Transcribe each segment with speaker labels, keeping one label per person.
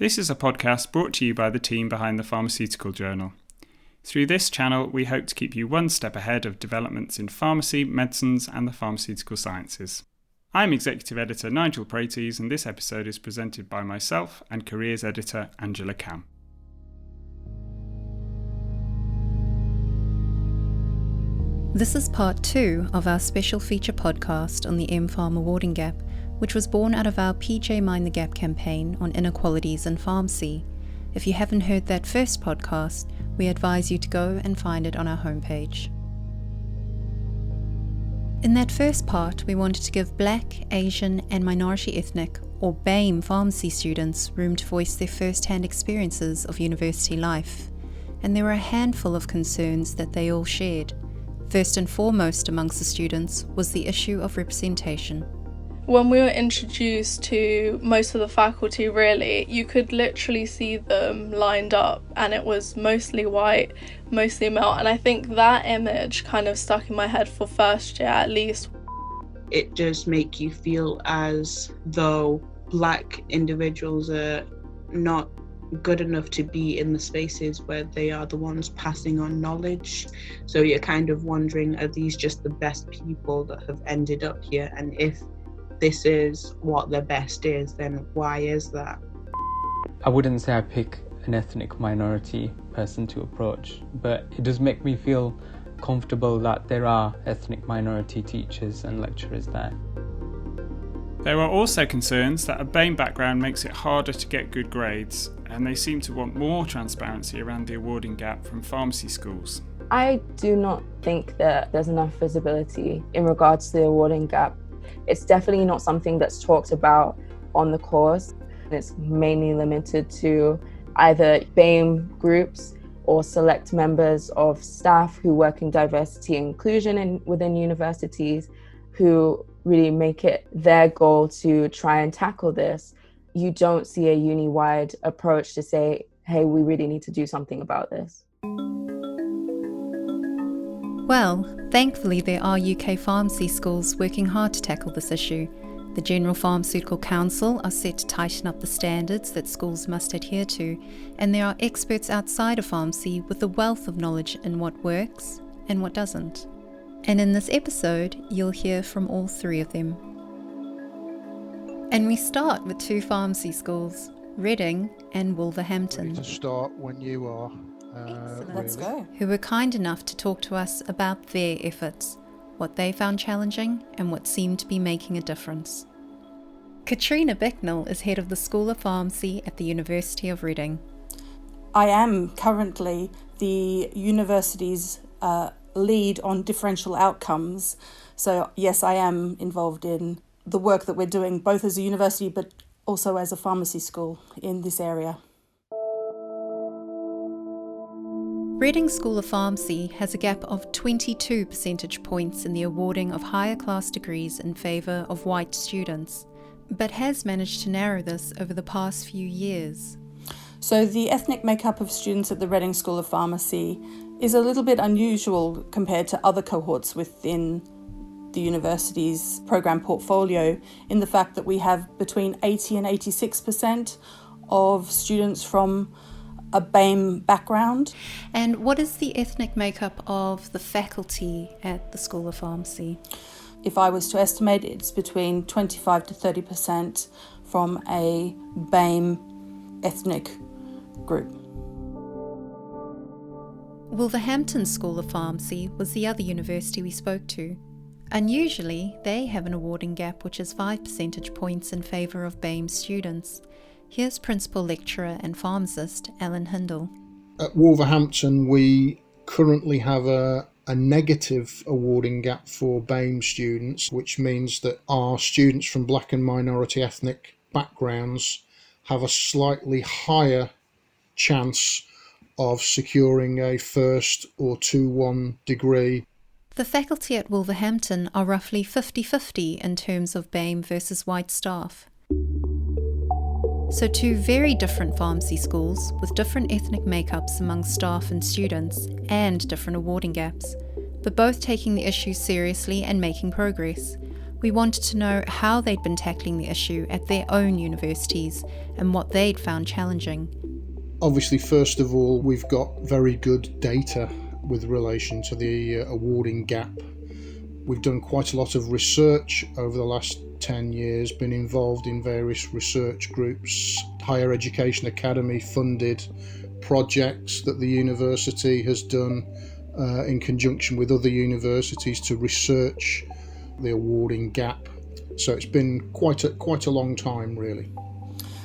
Speaker 1: This is a podcast brought to you by the team behind the Pharmaceutical Journal. Through this channel, we hope to keep you one step ahead of developments in pharmacy, medicines and the pharmaceutical sciences. I'm Executive Editor Nigel Praties, and this episode is presented by myself and Careers Editor Angela Kam.
Speaker 2: This is part 2 of our special feature podcast on the MPharm awarding gap, which was born out of our PJ Mind the Gap campaign on inequalities in pharmacy. If you haven't heard that first podcast, we advise you to go and find it on our homepage. In that first part, we wanted to give Black, Asian and minority ethnic, or BAME pharmacy students room to voice their first-hand experiences of university life. And there were a handful of concerns that they all shared. First and foremost amongst the students was the issue of representation.
Speaker 3: When we were introduced to most of the faculty, really, you could literally see them lined up, and it was mostly white, mostly male, and I think that image kind of stuck in my head for first year at least.
Speaker 4: It does make you feel as though Black individuals are not good enough to be in the spaces where they are the ones passing on knowledge. So you're kind of wondering, are these just the best people that have ended up here? And if this is what the best is, then why is that?
Speaker 5: I wouldn't say I pick an ethnic minority person to approach, but it does make me feel comfortable that there are ethnic minority teachers and lecturers there.
Speaker 1: There are also concerns that a BAME background makes it harder to get good grades, and they seem to want more transparency around the awarding gap from pharmacy schools.
Speaker 6: I do not think that there's enough visibility in regards to the awarding gap. It's definitely not something that's talked about on the course. It's mainly limited to either BAME groups or select members of staff who work in diversity and inclusion within universities who really make it their goal to try and tackle this. You don't see a uni-wide approach to say, hey, we really need to do something about this.
Speaker 2: Well, thankfully there are UK pharmacy schools working hard to tackle this issue. The General Pharmaceutical Council are set to tighten up the standards that schools must adhere to, and there are experts outside of pharmacy with a wealth of knowledge in what works and what doesn't. And in this episode, you'll hear from all three of them. And we start with two pharmacy schools, Reading and Wolverhampton.
Speaker 7: Ready to start when you are.
Speaker 8: Let's go.
Speaker 2: Who were kind enough to talk to us about their efforts, what they found challenging and what seemed to be making a difference. Katrina Bicknell is head of the School of Pharmacy at the University of Reading.
Speaker 8: I am currently the university's lead on differential outcomes. So yes, I am involved in the work that we're doing, both as a university but also as a pharmacy school in this area.
Speaker 2: Reading School of Pharmacy has a gap of 22 percentage points in the awarding of higher class degrees in favour of white students, but has managed to narrow this over the past few years.
Speaker 8: So the ethnic makeup of students at the Reading School of Pharmacy is a little bit unusual compared to other cohorts within the university's programme portfolio, in the fact that we have between 80 and 86% of students from a BAME background.
Speaker 2: And what is the ethnic makeup of the faculty at the School of Pharmacy?
Speaker 8: If I was to estimate, it's between 25 to 30% from a BAME ethnic group.
Speaker 2: Wolverhampton School of Pharmacy was the other university we spoke to. Unusually, they have an awarding gap which is 5 percentage points in favour of BAME students. Here's Principal Lecturer and Pharmacist Alan Hindle.
Speaker 7: At Wolverhampton, we currently have a negative awarding gap for BAME students, which means that our students from Black and minority ethnic backgrounds have a slightly higher chance of securing a first or 2-1 degree.
Speaker 2: The faculty at Wolverhampton are roughly 50-50 in terms of BAME versus white staff. So two very different pharmacy schools with different ethnic makeups among staff and students and different awarding gaps, but both taking the issue seriously and making progress. We wanted to know how they'd been tackling the issue at their own universities and what they'd found challenging.
Speaker 7: Obviously, first of all, we've got very good data with relation to the awarding gap. We've done quite a lot of research over the last 10 years, been involved in various research groups, Higher Education Academy funded projects that the university has done in conjunction with other universities to research the awarding gap. So it's been quite a long time, really.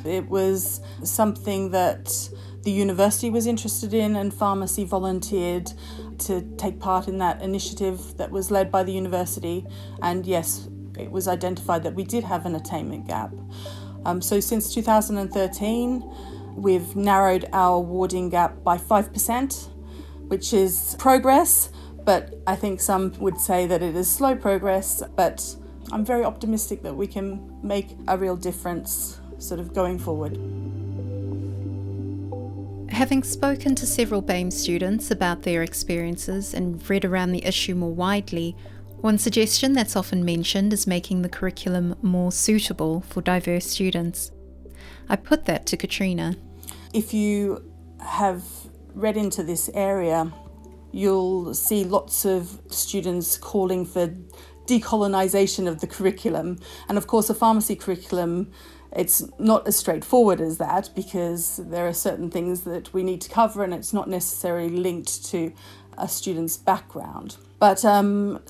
Speaker 8: It was something that the university was interested in, and pharmacy volunteered to take part in that initiative that was led by the university. And yes, it was identified that we did have an attainment gap. So since 2013, we've narrowed our awarding gap by 5%, which is progress, but I think some would say that it is slow progress, but I'm very optimistic that we can make a real difference sort of going forward.
Speaker 2: Having spoken to several BAME students about their experiences and read around the issue more widely, one suggestion that's often mentioned is making the curriculum more suitable for diverse students. I put that to Katrina.
Speaker 8: If you have read into this area, you'll see lots of students calling for decolonisation of the curriculum. And of course, a pharmacy curriculum, it's not as straightforward as that, because there are certain things that we need to cover and it's not necessarily linked to a student's background. But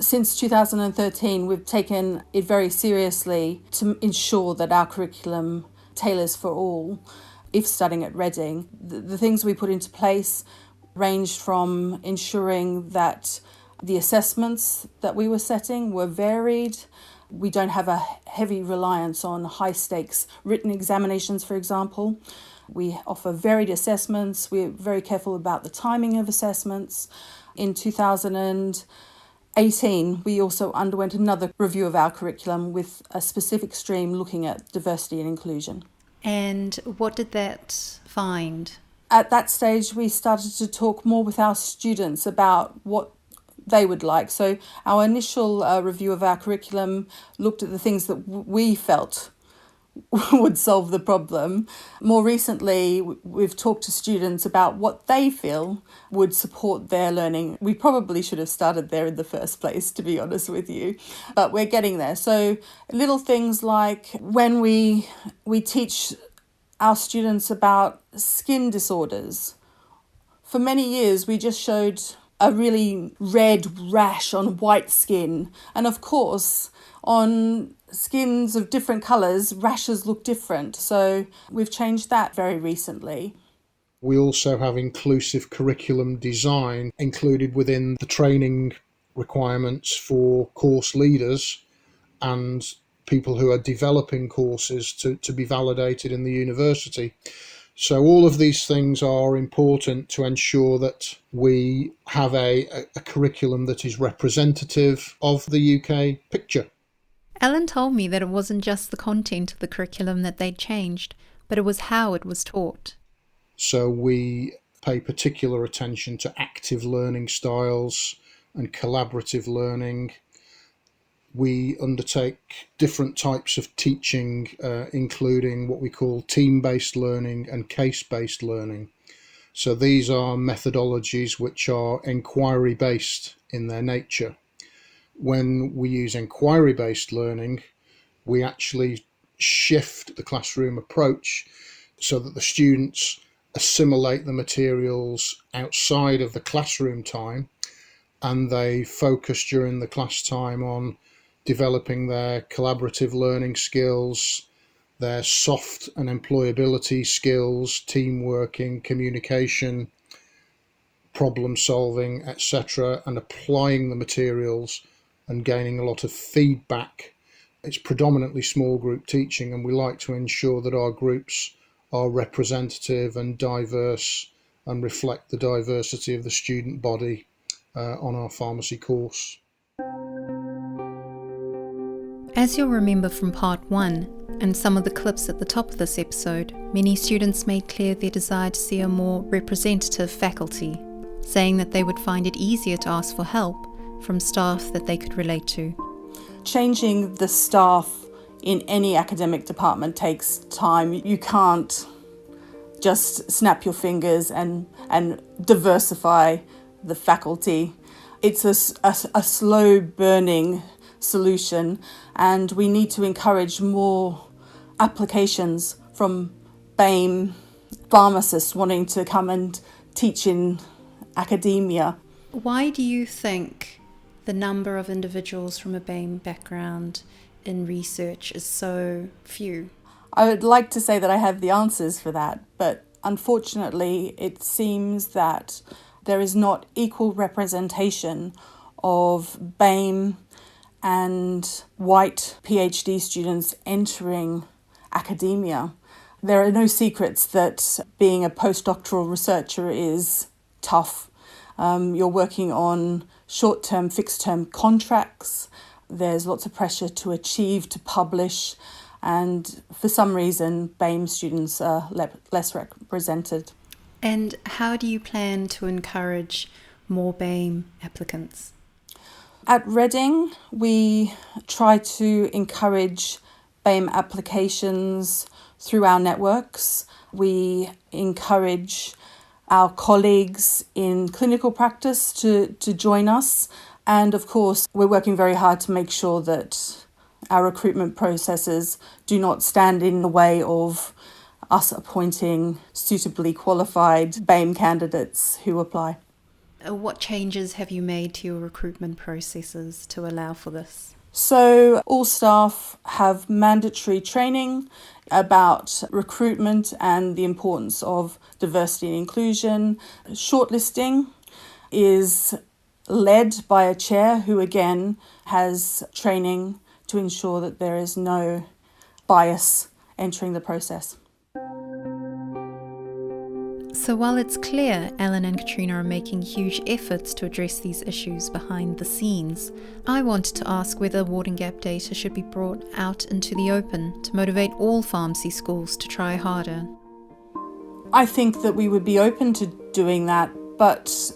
Speaker 8: since 2013, we've taken it very seriously to ensure that our curriculum tailors for all. If studying at Reading, the things we put into place ranged from ensuring that the assessments that we were setting were varied. We don't have a heavy reliance on high-stakes written examinations, for example. We offer varied assessments. We're very careful about the timing of assessments. In 2018, we also underwent another review of our curriculum with a specific stream looking at diversity and inclusion.
Speaker 2: And what did that find?
Speaker 8: At that stage, we started to talk more with our students about what they would like. So our initial review of our curriculum looked at the things that we felt would solve the problem. More recently, we've talked to students about what they feel would support their learning. We probably should have started there in the first place, to be honest with you, but we're getting there. So little things like when we teach our students about skin disorders. For many years, we just showed a really red rash on white skin. And of course, on skins of different colours, rashes look different. So we've changed that very recently.
Speaker 7: We also have inclusive curriculum design included within the training requirements for course leaders and people who are developing courses to be validated in the university. So all of these things are important to ensure that we have a curriculum that is representative of the UK picture.
Speaker 2: Alan told me that it wasn't just the content of the curriculum that they'd changed, but it was how it was taught.
Speaker 7: So we pay particular attention to active learning styles and collaborative learning. We undertake different types of teaching, including what we call team-based learning and case-based learning. So these are methodologies which are inquiry-based in their nature. When we use inquiry-based learning, we actually shift the classroom approach so that the students assimilate the materials outside of the classroom time, and they focus during the class time on developing their collaborative learning skills, their soft and employability skills, team working, communication, problem solving, etc., and applying the materials and gaining a lot of feedback. It's predominantly small group teaching, and we like to ensure that our groups are representative and diverse and reflect the diversity of the student body on our pharmacy course.
Speaker 2: As you'll remember from part 1 and some of the clips at the top of this episode, many students made clear their desire to see a more representative faculty, saying that they would find it easier to ask for help from staff that they could relate to.
Speaker 8: Changing the staff in any academic department takes time. You can't just snap your fingers and diversify the faculty. It's a slow burning solution, and we need to encourage more applications from BAME pharmacists wanting to come and teach in academia.
Speaker 2: Why do you think the number of individuals from a BAME background in research is so few?
Speaker 8: I would like to say that I have the answers for that, but unfortunately it seems that there is not equal representation of BAME and white PhD students entering academia. There are no secrets that being a postdoctoral researcher is tough. You're working on short-term, fixed-term contracts. There's lots of pressure to achieve, to publish, and for some reason, BAME students are less represented.
Speaker 2: And how do you plan to encourage more BAME applicants?
Speaker 8: At Reading, we try to encourage BAME applications through our networks. We encourage our colleagues in clinical practice to join us. And of course, we're working very hard to make sure that our recruitment processes do not stand in the way of us appointing suitably qualified BAME candidates who apply.
Speaker 2: What changes have you made to your recruitment processes to allow for this?
Speaker 8: So all staff have mandatory training about recruitment and the importance of diversity and inclusion. Shortlisting is led by a chair who again has training to ensure that there is no bias entering the process.
Speaker 2: So while it's clear Ellen and Katrina are making huge efforts to address these issues behind the scenes, I wanted to ask whether awarding gap data should be brought out into the open to motivate all pharmacy schools to try harder.
Speaker 8: I think that we would be open to doing that, but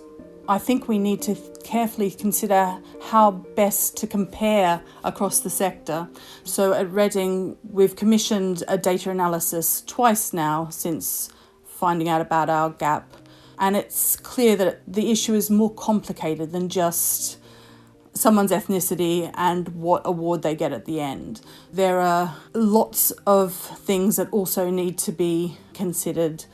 Speaker 8: I think we need to carefully consider how best to compare across the sector. So at Reading, we've commissioned a data analysis twice now since finding out about our gap. And it's clear that the issue is more complicated than just someone's ethnicity and what award they get at the end. There are lots of things that also need to be considered.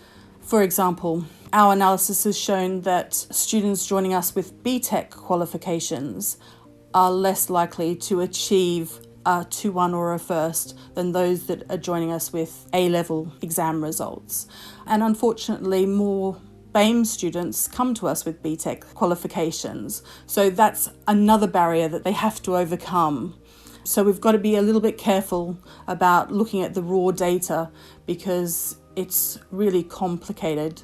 Speaker 8: For example, our analysis has shown that students joining us with BTEC qualifications are less likely to achieve a 2-1 or a first than those that are joining us with A-level exam results. And unfortunately, more BAME students come to us with BTEC qualifications. So that's another barrier that they have to overcome. So we've got to be a little bit careful about looking at the raw data because it's really complicated.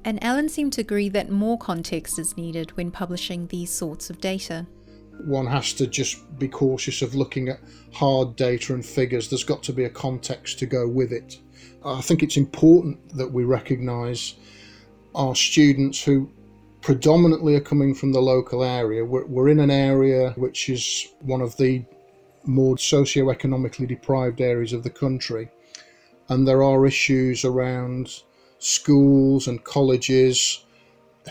Speaker 2: And Ellen seemed to agree that more context is needed when publishing these sorts of data.
Speaker 7: One has to just be cautious of looking at hard data and figures. There's got to be a context to go with it. I think it's important that we recognise our students who predominantly are coming from the local area. We're in an area which is one of the more socio-economically deprived areas of the country, and there are issues around schools and colleges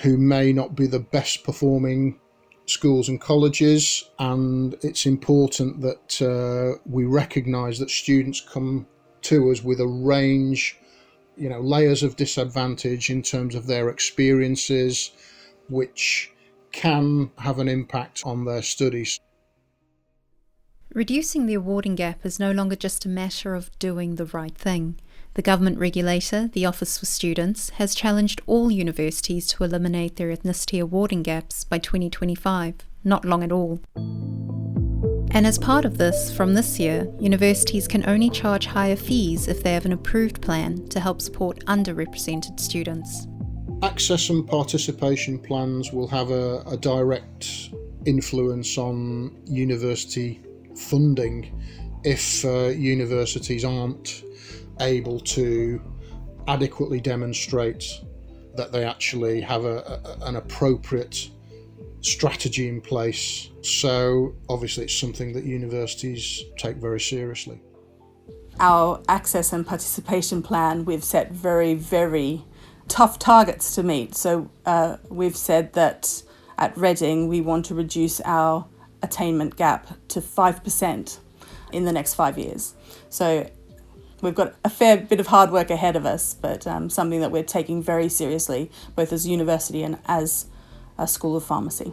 Speaker 7: who may not be the best performing schools and colleges, and it's important that we recognise that students come to us with a range, layers of disadvantage in terms of their experiences, which can have an impact on their studies.
Speaker 2: Reducing the awarding gap is no longer just a matter of doing the right thing. The government regulator, the Office for Students, has challenged all universities to eliminate their ethnicity awarding gaps by 2025, not long at all. And as part of this, from this year, universities can only charge higher fees if they have an approved plan to help support underrepresented students.
Speaker 7: Access and participation plans will have a direct influence on university funding if universities aren't able to adequately demonstrate that they actually have an appropriate strategy in place. So obviously it's something that universities take very seriously.
Speaker 8: Our access and participation plan, we've set very, very tough targets to meet. So we've said that at Reading we want to reduce our attainment gap to 5% in the next 5 years. So we've got a fair bit of hard work ahead of us, but something that we're taking very seriously, both as a university and as a School of Pharmacy.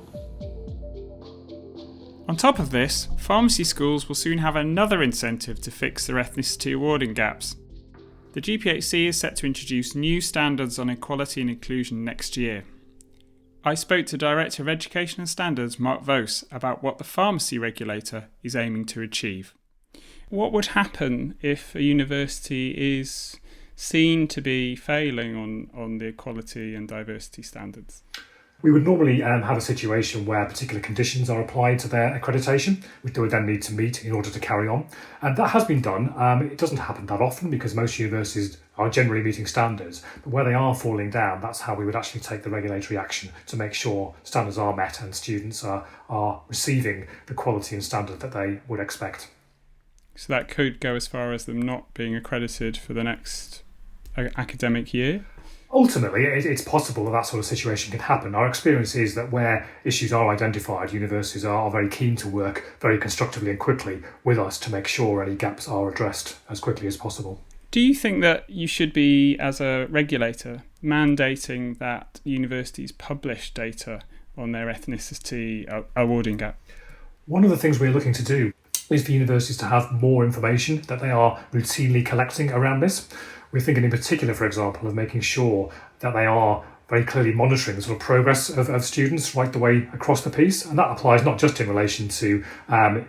Speaker 1: On top of this, pharmacy schools will soon have another incentive to fix their ethnicity awarding gaps. The GPHC is set to introduce new standards on equality and inclusion next year. I spoke to Director of Education and Standards Mark Vos about what the pharmacy regulator is aiming to achieve. What would happen if a university is seen to be failing on the equality and diversity standards?
Speaker 9: We would normally have a situation where particular conditions are applied to their accreditation, which they would then need to meet in order to carry on. And that has been done. It doesn't happen that often because most universities are generally meeting standards. But where they are falling down, that's how we would actually take the regulatory action to make sure standards are met and students are receiving the quality and standard that they would expect.
Speaker 1: So that could go as far as them not being accredited for the next academic year?
Speaker 9: Ultimately, it's possible that sort of situation can happen. Our experience is that where issues are identified, universities are very keen to work very constructively and quickly with us to make sure any gaps are addressed as quickly as possible.
Speaker 1: Do you think that you should be, as a regulator, mandating that universities publish data on their ethnicity awarding gap?
Speaker 9: One of the things we're looking to do is for universities to have more information that they are routinely collecting around this. We're thinking in particular, for example, of making sure that they are very clearly monitoring the sort of progress of students right the way across the piece. And that applies not just in relation to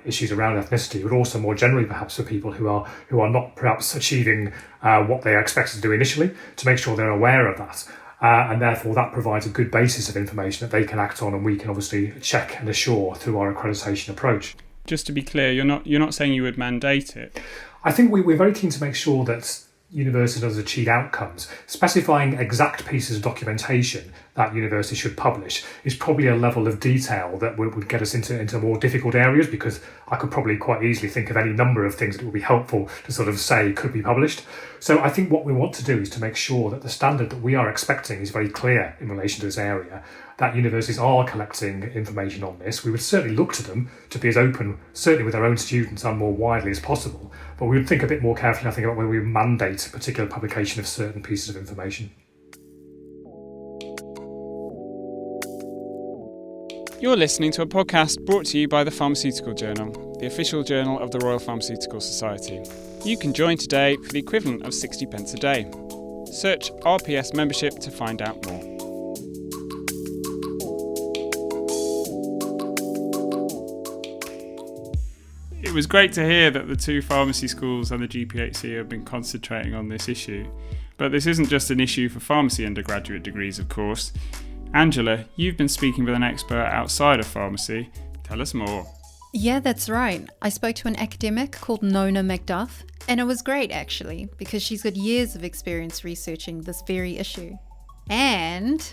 Speaker 9: issues around ethnicity, but also more generally perhaps for people who are not perhaps achieving what they are expected to do initially, to make sure they're aware of that. And therefore that provides a good basis of information that they can act on, and we can obviously check and assure through our accreditation approach.
Speaker 1: Just to be clear, you're not saying you would mandate it?
Speaker 9: I think we're very keen to make sure that universities achieve outcomes. Specifying exact pieces of documentation that universities should publish is probably a level of detail that would get us into more difficult areas, because I could probably quite easily think of any number of things that would be helpful to sort of say could be published. So I think what we want to do is to make sure that the standard that we are expecting is very clear in relation to this area, that universities are collecting information on this. We would certainly look to them to be as open, certainly with our own students and more widely as possible, but we would think a bit more carefully, I think, about whether we mandate a particular publication of certain pieces of information.
Speaker 1: You're listening to a podcast brought to you by the Pharmaceutical Journal, the official journal of the Royal Pharmaceutical Society. You can join today for the equivalent of 60p a day. Search RPS membership to find out more. It was great to hear that the two pharmacy schools and the GPHC have been concentrating on this issue. But this isn't just an issue for pharmacy undergraduate degrees, of course. Angela, you've been speaking with an expert outside of pharmacy. Tell us more.
Speaker 2: Yeah, that's right. I spoke to an academic called Nona McDuff, and it was great actually, because she's got years of experience researching this very issue. And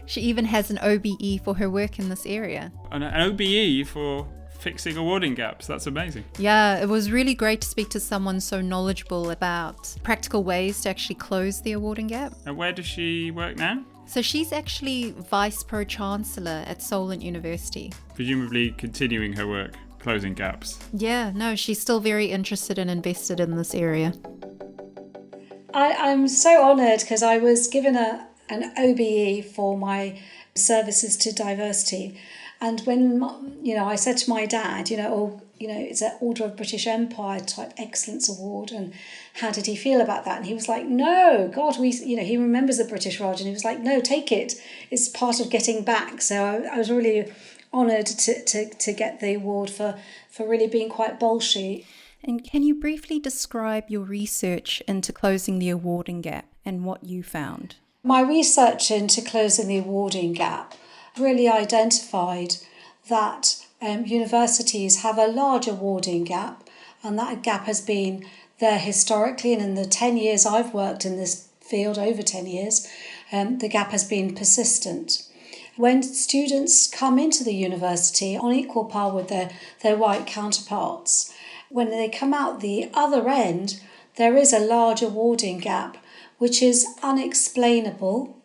Speaker 2: she even has an OBE for her work in this area.
Speaker 1: An OBE for fixing awarding gaps. That's amazing.
Speaker 2: Yeah, it was really great to speak to someone so knowledgeable about practical ways to actually close the awarding gap.
Speaker 1: And where does she work now?
Speaker 2: So she's actually Vice Pro-Chancellor at Solent University.
Speaker 1: Presumably continuing her work, closing gaps.
Speaker 2: Yeah, no, she's still very interested and invested in this area.
Speaker 10: I'm so honoured because I was given an OBE for my services to diversity. And when, I said to my dad, it's an Order of British Empire type excellence award, and how did he feel about that? And he was like, no, God, he remembers the British Raj, and he was like, no, take it. It's part of getting back. So I was really honoured to get the award for really being quite bolshy.
Speaker 2: And can you briefly describe your research into closing the awarding gap and what you found?
Speaker 10: My research into closing the awarding gap really identified that universities have a large awarding gap, and that gap has been there historically, and in the 10 years I've worked in this field, over 10 years, the gap has been persistent. when students come into the university on equal par with their white counterparts, when they come out the other end, there is a large awarding gap, which is unexplainable.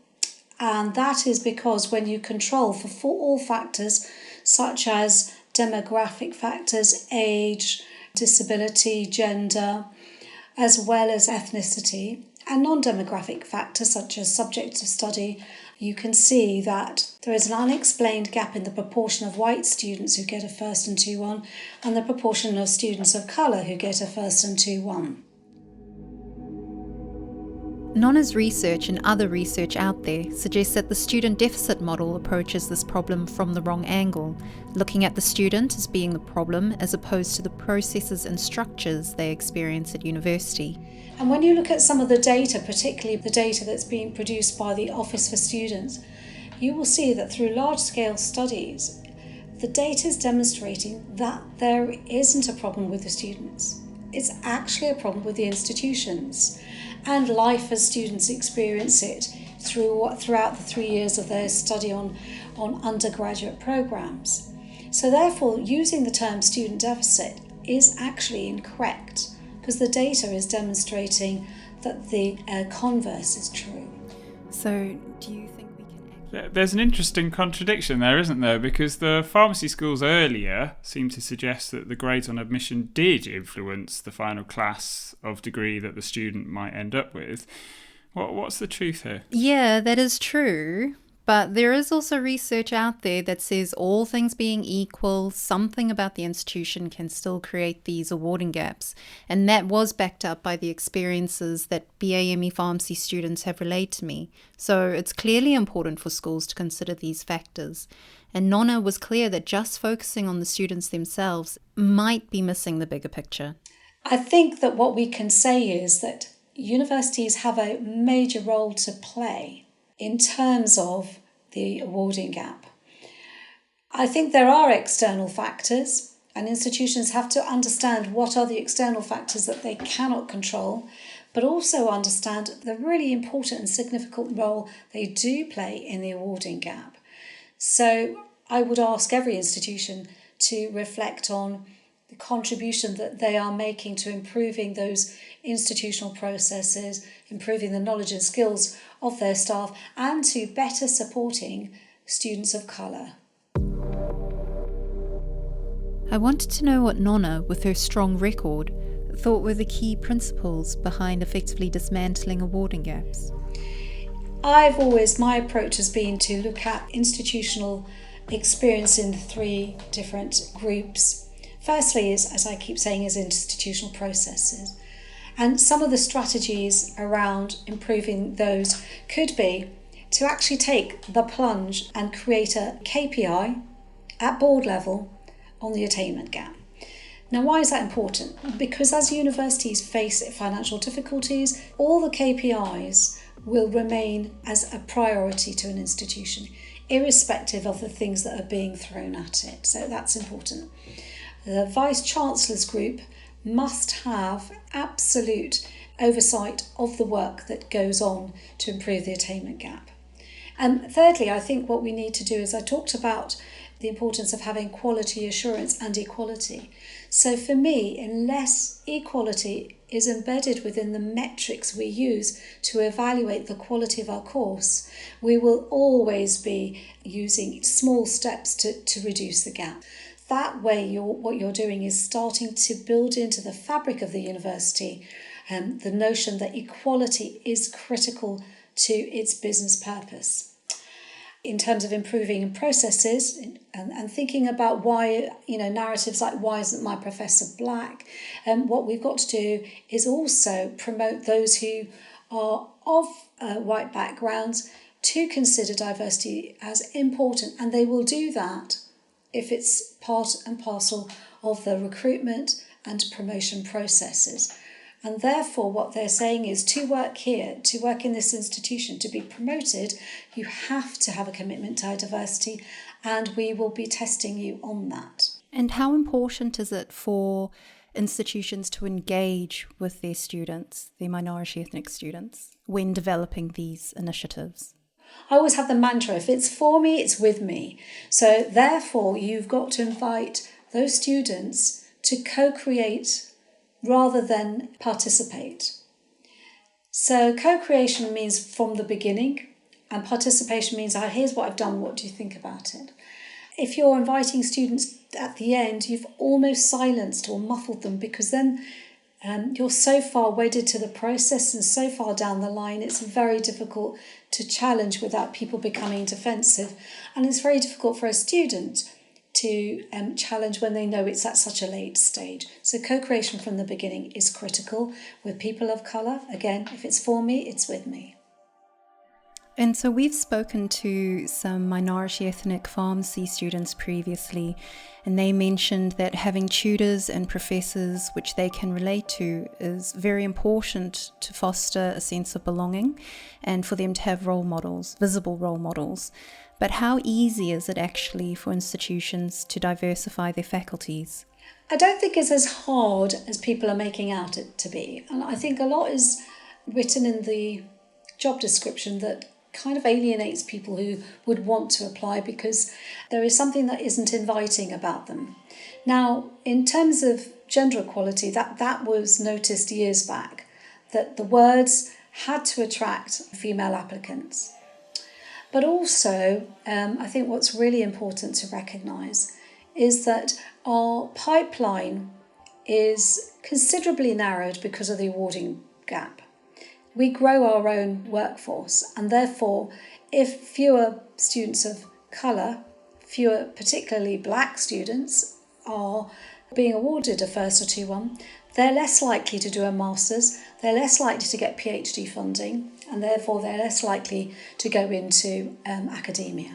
Speaker 10: And that is because when you control for all factors such as demographic factors, age, disability, gender, as well as ethnicity, and non-demographic factors such as subject of study, you can see that there is an unexplained gap in the proportion of white students who get a first and 2-1 and the proportion of students of colour who get a first and 2-1.
Speaker 2: Nona's research and other research out there suggests that the student deficit model approaches this problem from the wrong angle, looking at the student as being the problem as opposed to the processes and structures they experience at university.
Speaker 10: And when you look at some of the data, particularly the data that's being produced by the Office for Students, you will see that through large-scale studies, the data is demonstrating that there isn't a problem with the students. It's actually a problem with the institutions and life as students experience it throughout the 3 years of their study on undergraduate programs. So therefore, using the term student deficit is actually incorrect because the data is demonstrating that the converse is true.
Speaker 2: So do you think we can...
Speaker 1: There's an interesting contradiction there, isn't there? Because the pharmacy schools earlier seemed to suggest that the grades on admission did influence the final class of degree that the student might end up with. What's the truth here?
Speaker 2: Yeah, that is true. But there is also research out there that says all things being equal, something about the institution can still create these awarding gaps. And that was backed up by the experiences that BAME pharmacy students have relayed to me. So it's clearly important for schools to consider these factors. And Nona was clear that just focusing on the students themselves might be missing the bigger picture.
Speaker 10: I think that what we can say is that universities have a major role to play in terms of the awarding gap. I think there are external factors, and institutions have to understand what are the external factors that they cannot control, but also understand the really important and significant role they do play in the awarding gap. So I would ask every institution to reflect on the contribution that they are making to improving those institutional processes, improving the knowledge and skills of their staff, and to better supporting students of colour.
Speaker 2: I wanted to know what Nona, with her strong record, thought were the key principles behind effectively dismantling awarding gaps.
Speaker 10: My approach has been to look at institutional experience in 3 different groups. Firstly is, as I keep saying, is institutional processes. And some of the strategies around improving those could be to actually take the plunge and create a KPI at board level on the attainment gap. Now, why is that important? Because as universities face financial difficulties, all the KPIs will remain as a priority to an institution, irrespective of the things that are being thrown at it. So that's important. The Vice-Chancellor's Group must have absolute oversight of the work that goes on to improve the attainment gap. And thirdly, I think what we need to do is, I talked about the importance of having quality assurance and equality. So for me, unless equality is embedded within the metrics we use to evaluate the quality of our course, we will always be using small steps to reduce the gap. That way, what you're doing is starting to build into the fabric of the university the notion that equality is critical to its business purpose. In terms of improving processes and thinking about why, narratives like why isn't my professor black, what we've got to do is also promote those who are of white backgrounds to consider diversity as important, and they will do that if it's part and parcel of the recruitment and promotion processes. And therefore, what they're saying is to work here, to work in this institution, to be promoted, you have to have a commitment to diversity, and we will be testing you on that.
Speaker 2: And how important is it for institutions to engage with their students, their minority ethnic students, when developing these initiatives?
Speaker 10: I always have the mantra, if it's for me, it's with me. So therefore, you've got to invite those students to co-create rather than participate. So co-creation means from the beginning, and participation means, here's what I've done, what do you think about it? If you're inviting students at the end, you've almost silenced or muffled them, because then you're so far wedded to the process and so far down the line, it's very difficult to challenge without people becoming defensive. And it's very difficult for a student to challenge when they know it's at such a late stage. So co-creation from the beginning is critical with people of colour. Again, if it's for me, it's with me.
Speaker 2: And so we've spoken to some minority ethnic pharmacy students previously, and they mentioned that having tutors and professors which they can relate to is very important to foster a sense of belonging and for them to have role models, visible role models. But how easy is it actually for institutions to diversify their faculties?
Speaker 10: I don't think it's as hard as people are making out it to be. And I think a lot is written in the job description that kind of alienates people who would want to apply, because there is something that isn't inviting about them. Now, in terms of gender equality, that was noticed years back, that the words had to attract female applicants. But also, I think what's really important to recognise is that our pipeline is considerably narrowed because of the awarding gap. We grow our own workforce, and therefore, if fewer students of colour, fewer particularly black students, are being awarded a first or 2-1, they're less likely to do a master's, they're less likely to get PhD funding, and therefore they're less likely to go into academia.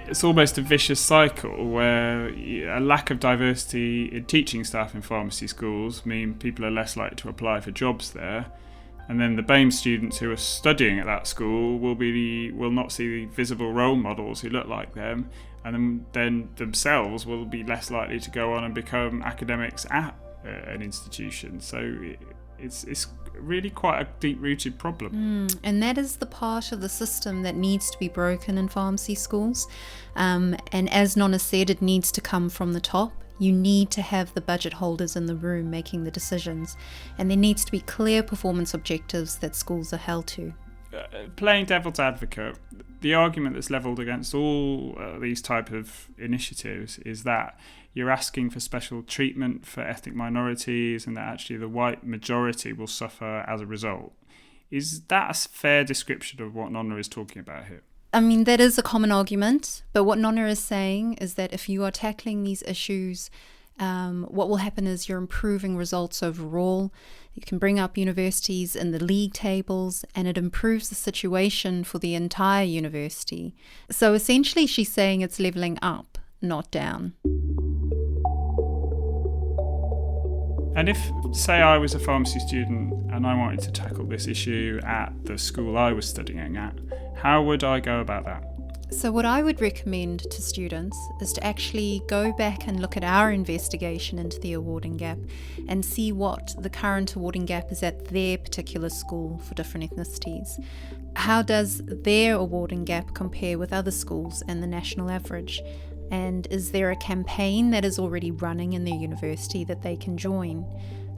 Speaker 1: It's almost a vicious cycle where a lack of diversity in teaching staff in pharmacy schools mean people are less likely to apply for jobs there, and then the BAME students who are studying at that school will not see visible role models who look like them, and then themselves will be less likely to go on and become academics at an institution. So it's really quite a deep-rooted problem.
Speaker 2: And that is the part of the system that needs to be broken in pharmacy schools. And as Nonna said, it needs to come from the top. You need to have the budget holders in the room making the decisions. And there needs to be clear performance objectives that schools are held to.
Speaker 1: Playing devil's advocate, the argument that's levelled against all these type of initiatives is that you're asking for special treatment for ethnic minorities and that actually the white majority will suffer as a result. Is that a fair description of what Nonna is talking about here?
Speaker 2: I mean, that is a common argument, but what Nonna is saying is that if you are tackling these issues, what will happen is you're improving results overall. You can bring up universities in the league tables, and it improves the situation for the entire university. So essentially she's saying it's levelling up, not down.
Speaker 1: And if, say, I was a pharmacy student and I wanted to tackle this issue at the school I was studying at, how would I go about that?
Speaker 2: So what I would recommend to students is to actually go back and look at our investigation into the awarding gap and see what the current awarding gap is at their particular school for different ethnicities. How does their awarding gap compare with other schools and the national average? And is there a campaign that is already running in their university that they can join?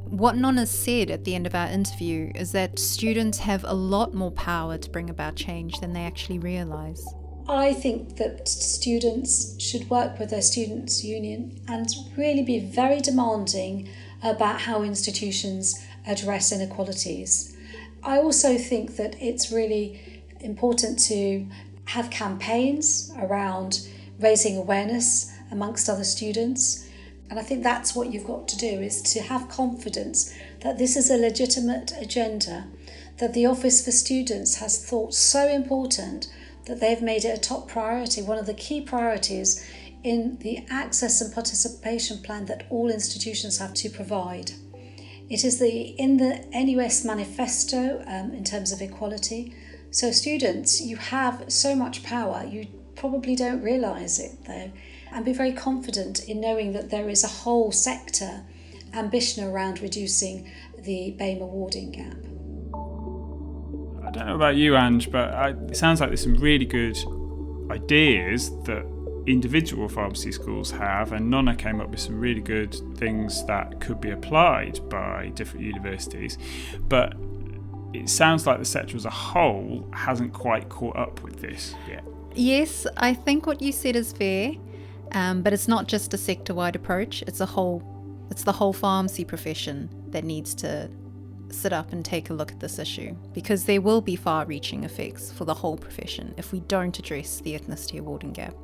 Speaker 2: What Nonna said at the end of our interview is that students have a lot more power to bring about change than they actually realise.
Speaker 10: I think that students should work with their students' union and really be very demanding about how institutions address inequalities. I also think that it's really important to have campaigns around raising awareness amongst other students. And I think that's what you've got to do, is to have confidence that this is a legitimate agenda that the Office for Students has thought so important that they've made it a top priority, one of the key priorities in the access and participation plan that all institutions have to provide. It is in the NUS manifesto in terms of equality. So students, you have so much power, you probably don't realise it though, and be very confident in knowing that there is a whole sector ambition around reducing the BAME awarding gap.
Speaker 1: don't know about you, Ange, but it sounds like there's some really good ideas that individual pharmacy schools have, and Nonna came up with some really good things that could be applied by different universities. But it sounds like the sector as a whole hasn't quite caught up with this yet.
Speaker 2: Yes, I think what you said is fair, but it's not just a sector-wide approach. It's the whole pharmacy profession that needs to sit up and take a look at this issue, because there will be far-reaching effects for the whole profession if we don't address the ethnicity awarding gap.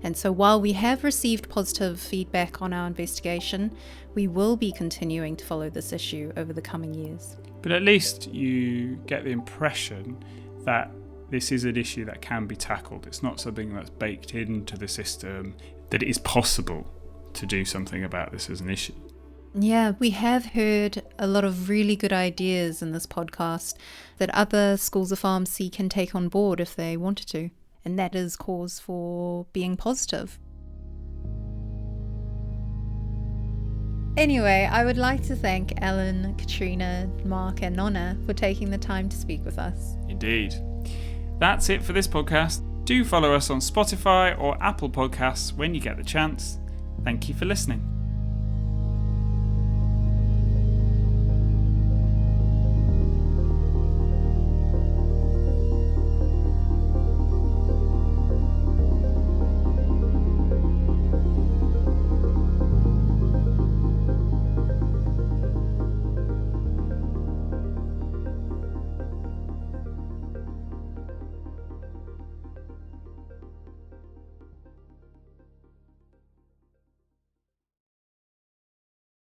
Speaker 2: And so while we have received positive feedback on our investigation, we will be continuing to follow this issue over the coming years.
Speaker 1: But at least you get the impression that this is an issue that can be tackled. It's not something that's baked into the system, that it is possible to do something about this as an issue.
Speaker 2: Yeah, we have heard a lot of really good ideas in this podcast that other schools of pharmacy can take on board if they wanted to. And that is cause for being positive. Anyway, I would like to thank Ellen, Katrina, Mark and Nonna for taking the time to speak with us.
Speaker 1: Indeed. That's it for this podcast. Do follow us on Spotify or Apple Podcasts when you get the chance. Thank you for listening.